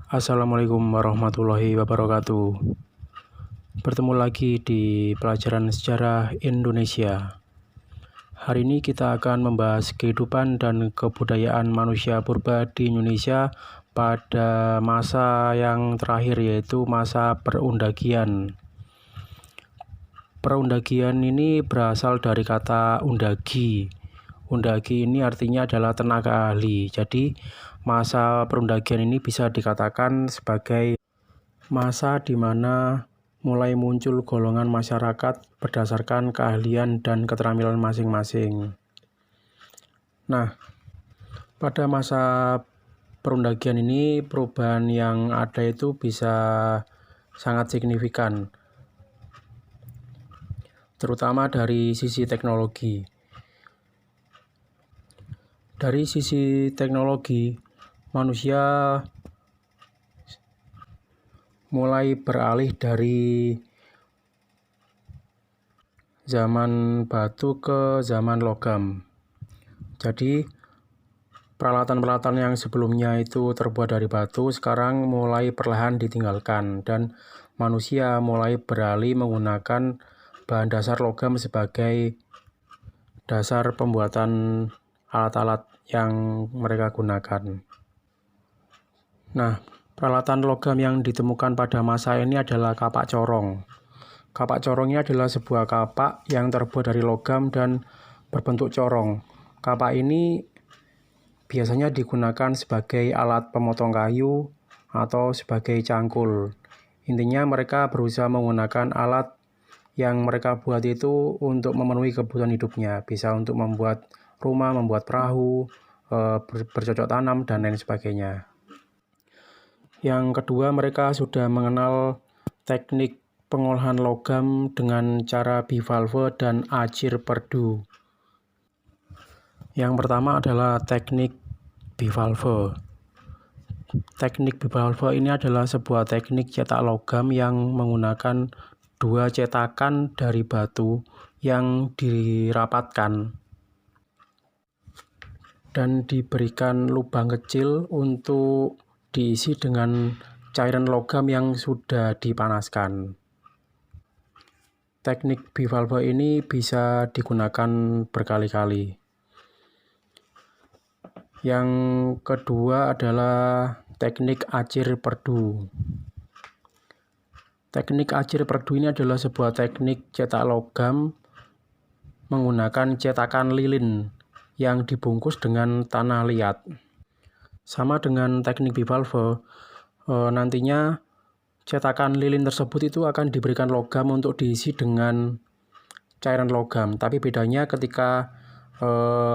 Assalamualaikum warahmatullahi wabarakatuh. Bertemu lagi di pelajaran sejarah Indonesia. Hari ini kita akan membahas kehidupan dan kebudayaan manusia purba di Indonesia pada masa yang terakhir, yaitu masa perundagian. Perundagian ini berasal dari kata undagi. Undagi ini artinya adalah tenaga ahli. Jadi masa perundagian ini bisa dikatakan sebagai masa di mana mulai muncul golongan masyarakat berdasarkan keahlian dan keterampilan masing-masing. Nah, pada masa perundagian ini perubahan yang ada itu bisa sangat signifikan, terutama dari sisi teknologi. Dari sisi teknologi, manusia mulai beralih dari zaman batu ke zaman logam. Jadi peralatan-peralatan yang sebelumnya itu terbuat dari batu sekarang mulai perlahan ditinggalkan, dan manusia mulai beralih menggunakan bahan dasar logam sebagai dasar pembuatan alat-alat yang mereka gunakan. Nah, peralatan logam yang ditemukan pada masa ini adalah kapak corong. Kapak corong ini adalah sebuah kapak yang terbuat dari logam dan berbentuk corong. Kapak ini biasanya digunakan sebagai alat pemotong kayu atau sebagai cangkul. Intinya mereka berusaha menggunakan alat yang mereka buat itu untuk memenuhi kebutuhan hidupnya. Bisa untuk membuat rumah, membuat perahu, bercocok tanam, dan lain sebagainya. Yang kedua, mereka sudah mengenal teknik pengolahan logam dengan cara bivalve dan acir perdu. Yang pertama adalah teknik bivalve. Teknik bivalve ini adalah sebuah teknik cetak logam yang menggunakan dua cetakan dari batu yang dirapatkan dan diberikan lubang kecil untuk diisi dengan cairan logam yang sudah dipanaskan. Teknik bivalve ini bisa digunakan berkali-kali. Yang kedua adalah teknik acir perdu. Teknik acir perdu ini adalah sebuah teknik cetak logam menggunakan cetakan lilin yang dibungkus dengan tanah liat. Sama dengan teknik bivalve, nantinya cetakan lilin tersebut itu akan diberikan logam untuk diisi dengan cairan logam. Tapi bedanya ketika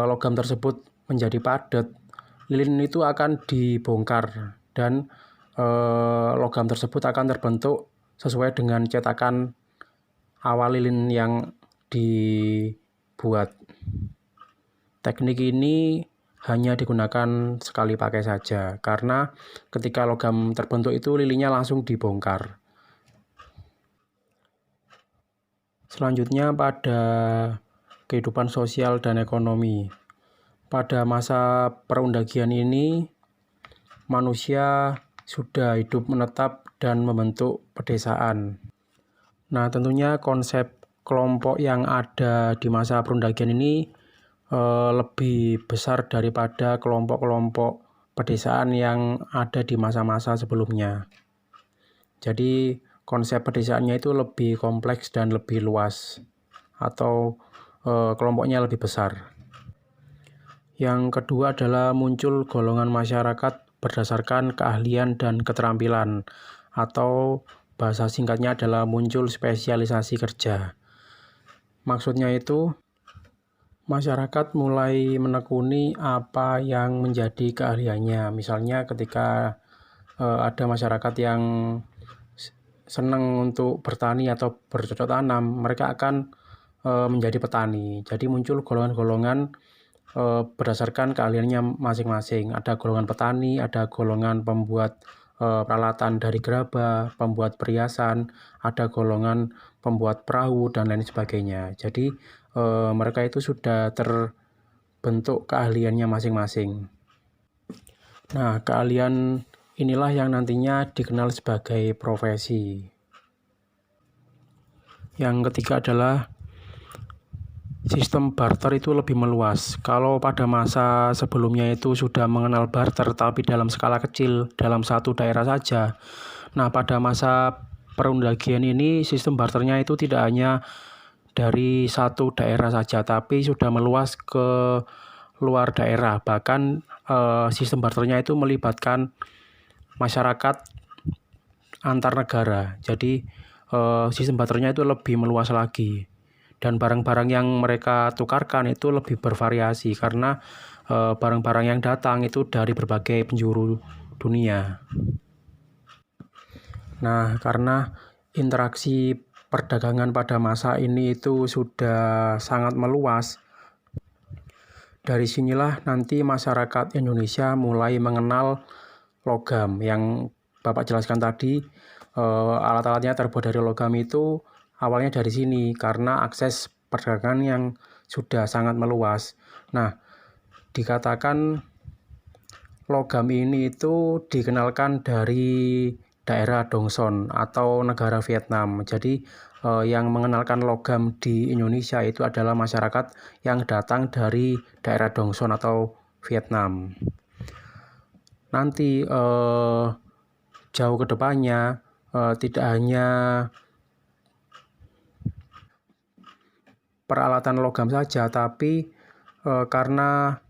logam tersebut menjadi padat, lilin itu akan dibongkar dan logam tersebut akan terbentuk sesuai dengan cetakan awal lilin yang dibuat. Teknik ini hanya digunakan sekali pakai saja, karena ketika logam terbentuk itu lilinnya langsung dibongkar. Selanjutnya pada kehidupan sosial dan ekonomi. Pada masa perundagian ini, manusia sudah hidup menetap dan membentuk pedesaan. Nah, tentunya konsep kelompok yang ada di masa perundagian ini lebih besar daripada kelompok-kelompok pedesaan yang ada di masa-masa sebelumnya. Jadi konsep pedesaannya itu lebih kompleks dan lebih luas, atau kelompoknya lebih besar. Yang kedua adalah muncul golongan masyarakat berdasarkan keahlian dan keterampilan, atau bahasa singkatnya adalah muncul spesialisasi kerja. Maksudnya itu masyarakat mulai menekuni apa yang menjadi keahliannya. Misalnya ketika ada masyarakat yang senang untuk bertani atau bercocok tanam, mereka akan menjadi petani. Jadi muncul golongan-golongan berdasarkan keahliannya masing-masing. Ada golongan petani, ada golongan pembuat peralatan dari gerabah, pembuat perhiasan, ada golongan pembuat perahu, dan lain sebagainya. Jadi mereka itu sudah terbentuk keahliannya masing-masing. Nah, keahlian inilah yang nantinya dikenal sebagai profesi. Yang ketiga adalah sistem barter itu lebih meluas. Kalau pada masa sebelumnya itu sudah mengenal barter tapi dalam skala kecil, dalam satu daerah saja. Nah, pada masa perundagian ini sistem barternya itu tidak hanya dari satu daerah saja, tapi sudah meluas ke luar daerah. Bahkan sistem barternya itu melibatkan masyarakat antar negara. Jadi sistem barternya itu lebih meluas lagi. Dan barang-barang yang mereka tukarkan itu lebih bervariasi karena barang-barang yang datang itu dari berbagai penjuru dunia. Nah, karena interaksi perdagangan pada masa ini itu sudah sangat meluas, dari sinilah nanti masyarakat Indonesia mulai mengenal logam yang Bapak jelaskan tadi. Alat-alatnya terbuat dari logam itu awalnya dari sini karena akses perdagangan yang sudah sangat meluas. Nah, dikatakan logam ini itu dikenalkan dari daerah Dongson atau negara Vietnam. Jadi yang mengenalkan logam di Indonesia itu adalah masyarakat yang datang dari daerah Dongson atau Vietnam. Nanti jauh ke depannya tidak hanya peralatan logam saja, tapi karena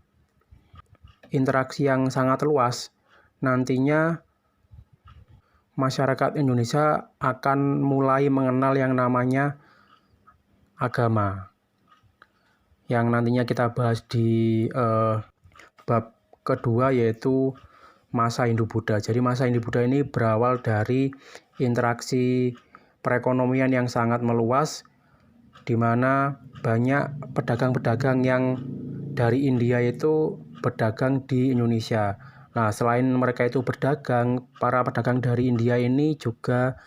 interaksi yang sangat luas, nantinya masyarakat Indonesia akan mulai mengenal yang namanya agama. Yang nantinya kita bahas di bab kedua, yaitu masa Hindu-Buddha. Jadi masa Hindu-Buddha ini berawal dari interaksi perekonomian yang sangat meluas, di mana banyak pedagang-pedagang yang dari India itu berdagang di Indonesia. Nah, selain mereka itu berdagang, para pedagang dari India ini juga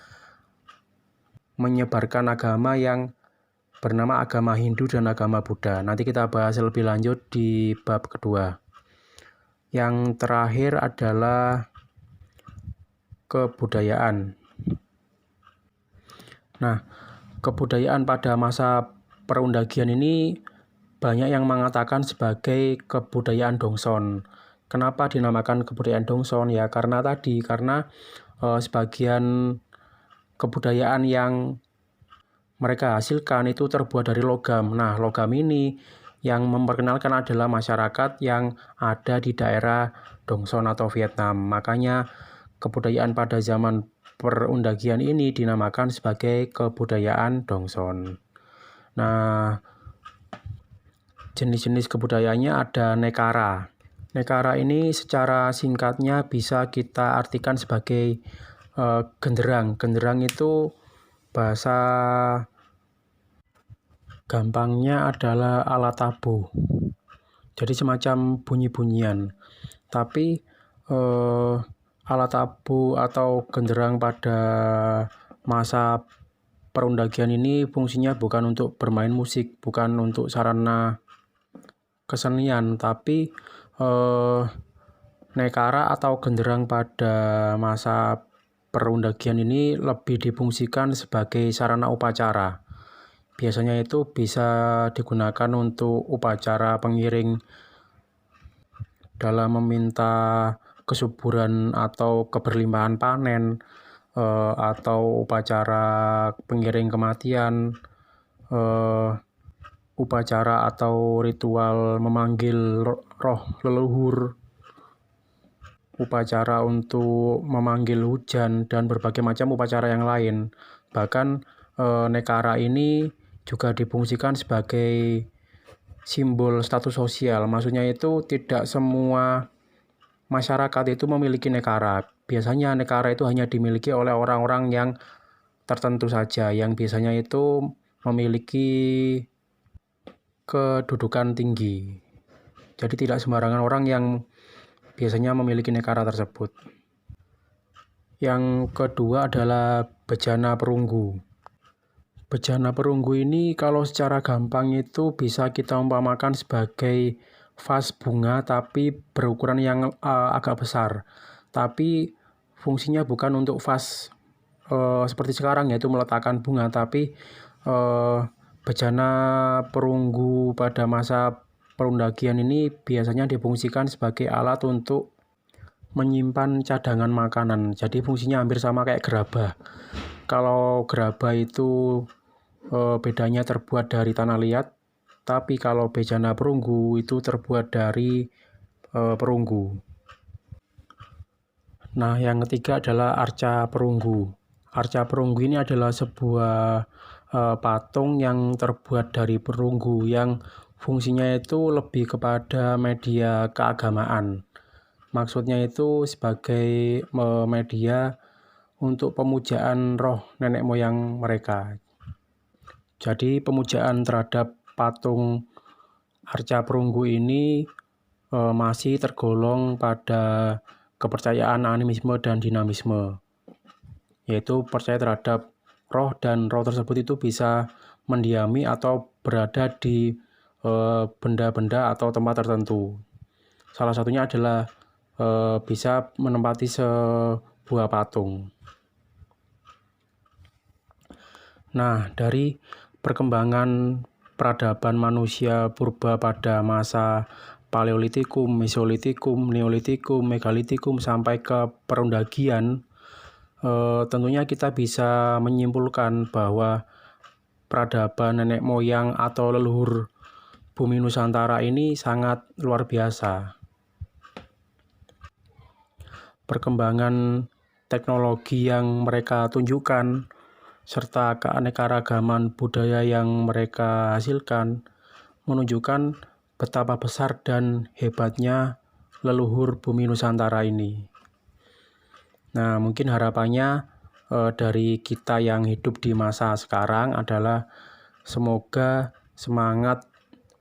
menyebarkan agama yang bernama agama Hindu dan agama Buddha. Nanti kita bahas lebih lanjut di bab kedua. Yang terakhir adalah kebudayaan. Nah, kebudayaan pada masa perundagian ini banyak yang mengatakan sebagai kebudayaan Dongson. Kenapa dinamakan kebudayaan Dongson? Ya karena sebagian kebudayaan yang mereka hasilkan itu terbuat dari logam. Nah, logam ini yang memperkenalkan adalah masyarakat yang ada di daerah Dongson atau Vietnam. Makanya kebudayaan pada zaman perundagian ini dinamakan sebagai kebudayaan Dongson. Nah, jenis-jenis kebudayaannya ada nekara. Nekara ini secara singkatnya bisa kita artikan sebagai genderang. Genderang itu bahasa gampangnya adalah alat tabuh. Jadi semacam bunyi-bunyian. Tapi alat tabuh atau genderang pada masa perundagian ini fungsinya bukan untuk bermain musik, bukan untuk sarana kesenian, tapi nekara atau genderang pada masa perundagian ini lebih difungsikan sebagai sarana upacara. Biasanya itu bisa digunakan untuk upacara pengiring dalam meminta kesuburan atau keberlimpahan panen, atau upacara pengiring kematian, upacara atau ritual memanggil roh leluhur, upacara untuk memanggil hujan, dan berbagai macam upacara yang lain. Bahkan nekara ini juga difungsikan sebagai simbol status sosial. Maksudnya itu tidak semua masyarakat itu memiliki nekara. Biasanya nekara itu hanya dimiliki oleh orang-orang yang tertentu saja yang biasanya itu memiliki kedudukan tinggi. Jadi tidak sembarangan orang yang biasanya memiliki nekara tersebut. Yang kedua adalah bejana perunggu. Bejana perunggu ini kalau secara gampang itu bisa kita umpamakan sebagai vas bunga tapi berukuran yang agak besar. Tapi fungsinya bukan untuk vas seperti sekarang yaitu meletakkan bunga, tapi bejana perunggu pada masa perundagian ini biasanya difungsikan sebagai alat untuk menyimpan cadangan makanan. Jadi fungsinya hampir sama kayak gerabah. Kalau gerabah itu bedanya terbuat dari tanah liat, tapi kalau bejana perunggu itu terbuat dari perunggu. Nah, yang ketiga adalah arca perunggu. Arca perunggu ini adalah sebuah patung yang terbuat dari perunggu yang fungsinya itu lebih kepada media keagamaan. Maksudnya itu sebagai media untuk pemujaan roh nenek moyang mereka. Jadi pemujaan terhadap patung arca perunggu ini masih tergolong pada kepercayaan animisme dan dinamisme, yaitu percaya terhadap roh dan roh tersebut itu bisa mendiami atau berada di benda-benda atau tempat tertentu. Salah satunya adalah bisa menempati sebuah patung. Nah, dari perkembangan peradaban manusia purba pada masa Paleolitikum, Mesolitikum, Neolitikum, Megalitikum sampai ke perundagian, tentunya kita bisa menyimpulkan bahwa peradaban nenek moyang atau leluhur bumi Nusantara ini sangat luar biasa. Perkembangan teknologi yang mereka tunjukkan serta keanekaragaman budaya yang mereka hasilkan menunjukkan betapa besar dan hebatnya leluhur bumi Nusantara ini. Nah, mungkin harapannya dari kita yang hidup di masa sekarang adalah semoga semangat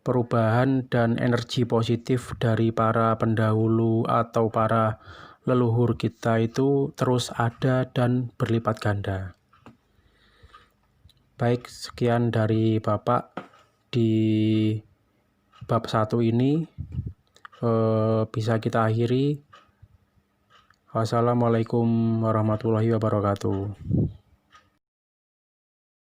perubahan dan energi positif dari para pendahulu atau para leluhur kita itu terus ada dan berlipat ganda. Baik, sekian dari Bapak di bab 1 ini. Bisa kita akhiri. Wassalamualaikum warahmatullahi wabarakatuh.